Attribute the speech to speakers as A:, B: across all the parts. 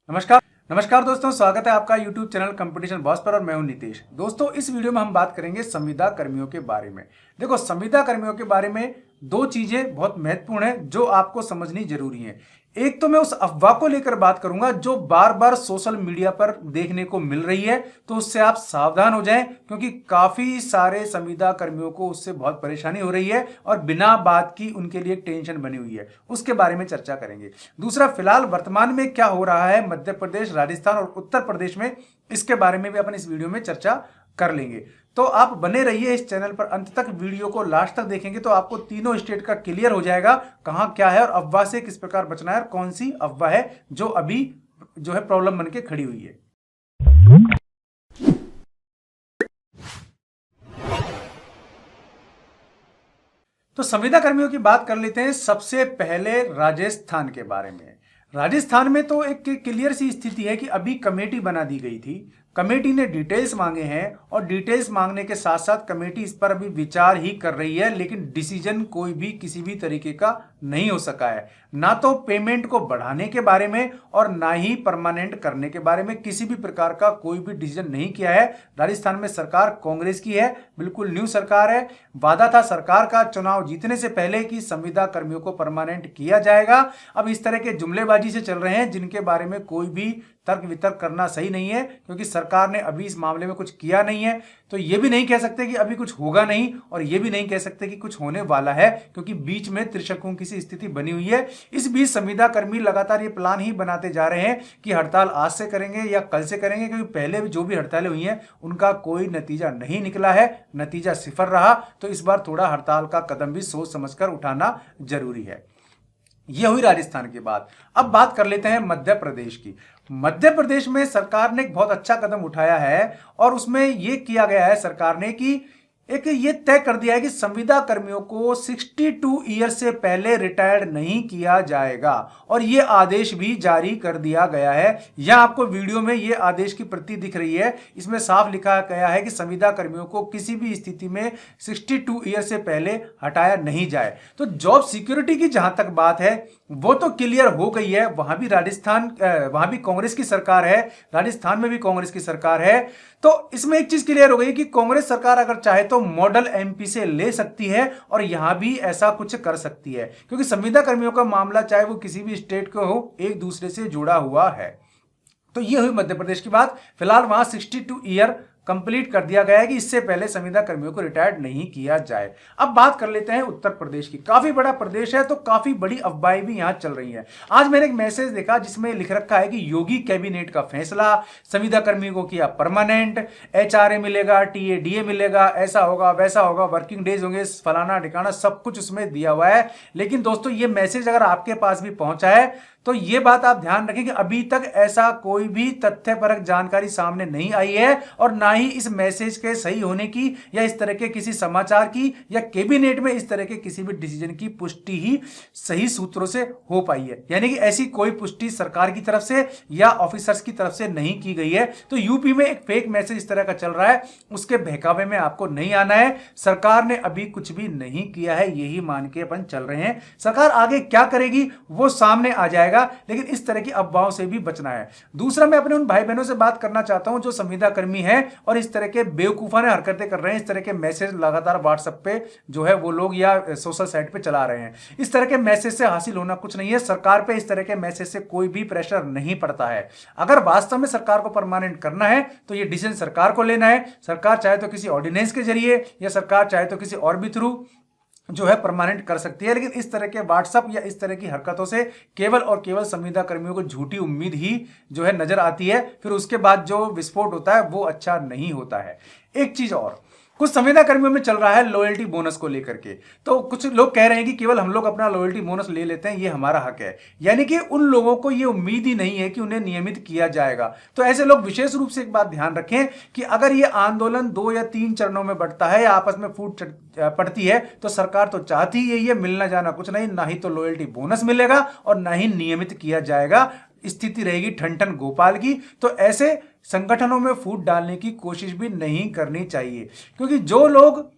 A: नमस्कार नमस्कार दोस्तों, स्वागत है आपका YouTube चैनल कंपटीशन बॉस पर और मैं हूं नीतीश। दोस्तों, इस वीडियो में हम बात करेंगे संविदा कर्मियों के बारे में। देखो, संविदा कर्मियों के बारे में दो चीजें बहुत महत्वपूर्ण है जो आपको समझनी जरूरी है। एक तो मैं उस अफवाह को लेकर बात करूंगा जो बार बार सोशल मीडिया पर देखने को मिल रही है, तो उससे आप सावधान हो जाएं क्योंकि काफी सारे संविदा कर्मियों को उससे बहुत परेशानी हो रही है और बिना बात की उनके लिए टेंशन बनी हुई है। उसके बारे में चर्चा करेंगे। दूसरा, फिलहाल वर्तमान में क्या हो रहा है मध्य प्रदेश, राजस्थान और उत्तर प्रदेश में, इसके बारे में भी अपन इस वीडियो में चर्चा कर लेंगे। तो आप बने रहिए इस चैनल पर, अंत तक वीडियो को लास्ट तक देखेंगे तो आपको तीनों स्टेट का क्लियर हो जाएगा कहां क्या है और अफवाह से किस प्रकार बचना है और कौन सी अफवाह है जो अभी जो है प्रॉब्लम बन के खड़ी हुई है। तो संविदा कर्मियों की बात कर लेते हैं। सबसे पहले राजस्थान के बारे में। राजस्थान में तो एक क्लियर सी स्थिति है कि अभी कमेटी बना दी गई थी। कमेटी ने डिटेल्स मांगे हैं और डिटेल्स मांगने के साथ साथ कमेटी इस पर अभी विचार ही कर रही है, लेकिन डिसीजन कोई भी किसी भी तरीके का नहीं हो सका है। ना तो पेमेंट को बढ़ाने के बारे में और ना ही परमानेंट करने के बारे में किसी भी प्रकार का कोई भी डिसीजन नहीं किया है। राजस्थान में सरकार कांग्रेस की है, बिल्कुल न्यू सरकार है। वादा था सरकार का चुनाव जीतने से पहले कि संविदा कर्मियों को परमानेंट किया जाएगा। अब इस तरह के जुमलेबाजी से चल रहे हैं जिनके बारे में कोई भी तर्क वितर्क करना सही नहीं है, क्योंकि सरकार ने अभी इस मामले में कुछ किया नहीं है। तो ये भी नहीं कह सकते कि अभी कुछ होगा नहीं और ये भी नहीं कह सकते कि कुछ होने वाला है, क्योंकि बीच में त्रिशंकु की सी स्थिति बनी हुई है। इस बीच संविदा कर्मी लगातार ये प्लान ही बनाते जा रहे हैं कि हड़ताल आज से करेंगे या कल से करेंगे, क्योंकि पहले भी जो भी हड़तालें हुई हैं उनका कोई नतीजा नहीं निकला है, नतीजा सिफर रहा। तो इस बार थोड़ा हड़ताल का कदम भी सोच समझकर उठाना जरूरी है। यह हुई राजस्थान की बात। अब बात कर लेते हैं मध्य प्रदेश की। मध्य प्रदेश में सरकार ने एक बहुत अच्छा कदम उठाया है और उसमें यह किया गया है सरकार ने कि एक ये तय कर दिया है कि संविदा कर्मियों को 62 ईयर से पहले रिटायर्ड नहीं किया जाएगा और ये आदेश भी जारी कर दिया गया है। यहां आपको वीडियो में ये आदेश की प्रति दिख रही है। इसमें साफ लिखा गया है कि संविदा कर्मियों को किसी भी स्थिति में 62 ईयर से पहले हटाया नहीं जाए। तो जॉब सिक्योरिटी की जहां तक बात है वो तो क्लियर हो गई है। वहां भी वहां भी कांग्रेस की सरकार है, राजस्थान में भी कांग्रेस की सरकार है। तो इसमें एक चीज क्लियर हो गई कि कांग्रेस सरकार अगर चाहे तो मॉडल एमपी से ले सकती है और यहां भी ऐसा कुछ कर सकती है, क्योंकि संविदा कर्मियों का मामला चाहे वो किसी भी स्टेट का हो, एक दूसरे से जुड़ा हुआ है। तो ये हुई मध्य प्रदेश की बात। फिलहाल वहां 62 ईयर कंप्लीट कर दिया गया है कि इससे पहले संविदा कर्मियों को रिटायर्ड नहीं किया जाए। अब बात कर लेते हैं उत्तर प्रदेश की। काफी बड़ा प्रदेश है तो काफी बड़ी अफवाहें भी यहां चल रही हैं। आज मैंने एक मैसेज देखा जिसमें लिख रखा है कि योगी कैबिनेट का फैसला, संविदा कर्मियों को किया परमानेंट, एचआरए मिलेगा, टीए मिलेगा, ऐसा होगा वैसा होगा, वर्किंग डेज होंगे, फलाना ठिकाना, सब कुछ उसमें दिया हुआ है। लेकिन दोस्तों, ये मैसेज अगर आपके पास भी पहुंचा है तो यह बात आप ध्यान रखें कि अभी तक ऐसा कोई भी तथ्यपरक जानकारी सामने नहीं आई है और ना ही इस मैसेज के सही होने की या इस तरह के किसी समाचार की या कैबिनेट में इस तरह के किसी भी डिसीजन की पुष्टि ही सही सूत्रों से हो पाई है। यानी कि ऐसी कोई पुष्टि सरकार की तरफ से या ऑफिसर्स की तरफ से नहीं की गई है। तो यूपी में एक फेक मैसेज इस तरह का चल रहा है, उसके बहकावे में आपको नहीं आना है। सरकार ने अभी कुछ भी नहीं किया है, यही मान के अपन चल रहे हैं। सरकार आगे क्या करेगी वो सामने आ जाएगा, लेकिन इस तरह की अफवाहों से भी बचना है। दूसरा, मैं अपने उन भाई बहनों से बात करना चाहता हूं जो संविदा कर्मी हैं और इस तरह के बेवकूफाना हरकतें कर रहे हैं, इस तरह के मैसेज लगातार व्हाट्सएप पे जो है वो लोग या सोशल साइट पे चला रहे हैं। इस तरह के मैसेज से हासिल होना कुछ नहीं है। सरकार पे इस तरह के मैसेज से कोई भी प्रेशर नहीं पड़ता है। अगर वास्तव में सरकार को परमानेंट करना है तो ये डिसीजन सरकार को लेना है। सरकार चाहे तो किसी ऑर्डिनेंस के जरिए या सरकार चाहे तो किसी और भी थ्रू जो है परमानेंट कर सकती है, लेकिन इस तरह के व्हाट्सएप या इस तरह की हरकतों से केवल और केवल संविदा कर्मियों को झूठी उम्मीद ही जो है नजर आती है। फिर उसके बाद जो विस्फोट होता है वो अच्छा नहीं होता है। एक चीज और, कुछ संविदा कर्मियों में चल रहा है लॉयल्टी बोनस को लेकर के। तो कुछ लोग कह रहे हैं कि केवल हम लोग अपना लॉयल्टी बोनस ले लेते हैं, ये हमारा हक है। यानी कि उन लोगों को ये उम्मीद ही नहीं है कि उन्हें नियमित किया जाएगा। तो ऐसे लोग विशेष रूप से एक बात ध्यान रखें कि अगर ये आंदोलन 2 या 3 चरणों में बढ़ता है या आपस में फूट पड़ती है तो सरकार तो चाहती ही यही है, मिलना जाना कुछ नहीं, ना ही तो लॉयल्टी बोनस मिलेगा और ना ही नियमित किया जाएगा। स्थिति रहेगी ठन ठन गोपाल की। तो ऐसे संगठनों में फूट डालने की कोशिश भी नहीं करनी चाहिए, क्योंकि जो लोग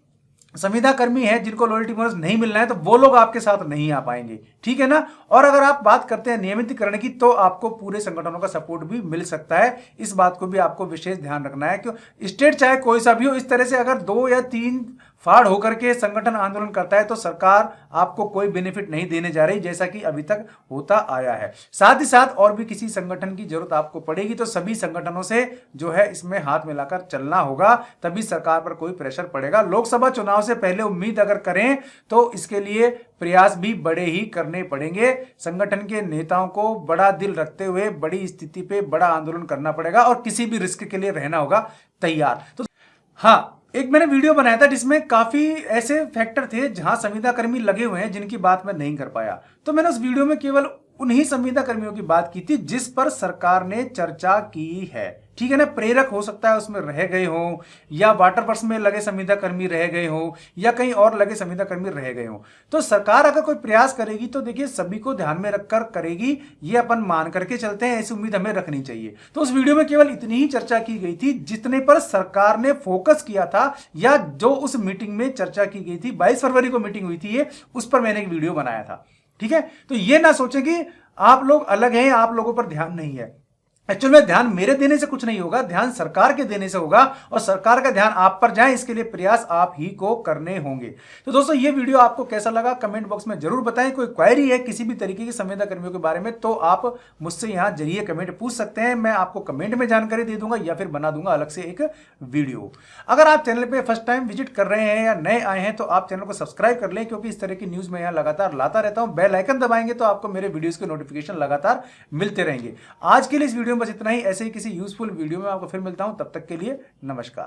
A: संविदा कर्मी है जिनको लॉयल्टी बोनस नहीं मिलना है तो वो लोग आपके साथ नहीं आ पाएंगे, ठीक है ना। और अगर आप बात करते हैं नियमितीकरण की तो आपको पूरे संगठनों का सपोर्ट भी मिल सकता है। इस बात को भी आपको विशेष ध्यान रखना है क्यों स्टेट चाहे कोई सा भी हो, इस तरह से अगर 2 या 3 फाड़ होकर के संगठन आंदोलन करता है तो सरकार आपको कोई बेनिफिट नहीं देने जा रही, जैसा कि अभी तक होता आया है। साथ ही साथ और भी किसी संगठन की जरूरत आपको पड़ेगी तो सभी संगठनों से जो है इसमें हाथ मिलाकर चलना होगा, तभी सरकार पर कोई प्रेशर पड़ेगा। लोकसभा चुनाव से पहले उम्मीद अगर करें तो इसके लिए प्रयास भी बड़े ही करने पड़ेंगे। संगठन के नेताओं को बड़ा दिल रखते हुए बड़ी स्थिति पे बड़ा आंदोलन करना पड़ेगा और किसी भी रिस्क के लिए रहना होगा तैयार। तो हाँ, एक मैंने वीडियो बनाया था जिसमें काफी ऐसे फैक्टर थे जहां संविदा कर्मी लगे हुए हैं जिनकी बात मैं नहीं कर पाया, तो मैंने उस वीडियो में केवल उन्हीं संविदा कर्मियों की बात की थी जिस पर सरकार ने चर्चा की है, ठीक है ना। प्रेरक हो सकता है उसमें रह गए हो, या वाटर वर्क्स में लगे संविदा कर्मी रह गए हो, या कहीं और लगे संविदा कर्मी रह गए हो। तो सरकार अगर कोई प्रयास करेगी तो देखिए सभी को ध्यान में रखकर करेगी, ये अपन मान करके चलते हैं, ऐसी उम्मीद हमें रखनी चाहिए। तो उस वीडियो में केवल इतनी ही चर्चा की गई थी जितने पर सरकार ने फोकस किया था, या जो उस मीटिंग में चर्चा की गई थी। 22 फरवरी को मीटिंग हुई थी ये, उस पर मैंने एक वीडियो बनाया था, ठीक है। तो ये ना सोचें कि आप लोग अलग हैं, आप लोगों पर ध्यान नहीं है। एक्चुअल में ध्यान मेरे देने से कुछ नहीं होगा, ध्यान सरकार के देने से होगा, और सरकार का ध्यान आप पर जाए इसके लिए प्रयास आप ही को करने होंगे। तो दोस्तों ये वीडियो आपको कैसा लगा कमेंट बॉक्स में जरूर बताएं। कोई क्वेरी है किसी भी तरीके की संविदा कर्मियों के बारे में तो आप मुझसे यहां जरिए कमेंट पूछ सकते हैं, मैं आपको कमेंट में जानकारी दे दूंगा या फिर बना दूंगा अलग से एक वीडियो। अगर आप चैनल पर फर्स्ट टाइम विजिट कर रहे हैं या नए आए हैं तो आप चैनल को सब्सक्राइब कर लें, क्योंकि इस तरह की न्यूज मैं यहाँ लगातार लाता रहता हूं। बेल आइकन दबाएंगे तो आपको मेरे वीडियोज के नोटिफिकेशन लगातार मिलते रहेंगे। आज के लिए इस वीडियो में बस इतना ही। ऐसे ही किसी यूजफुल वीडियो में आपको फिर मिलता हूं, तब तक के लिए नमस्कार।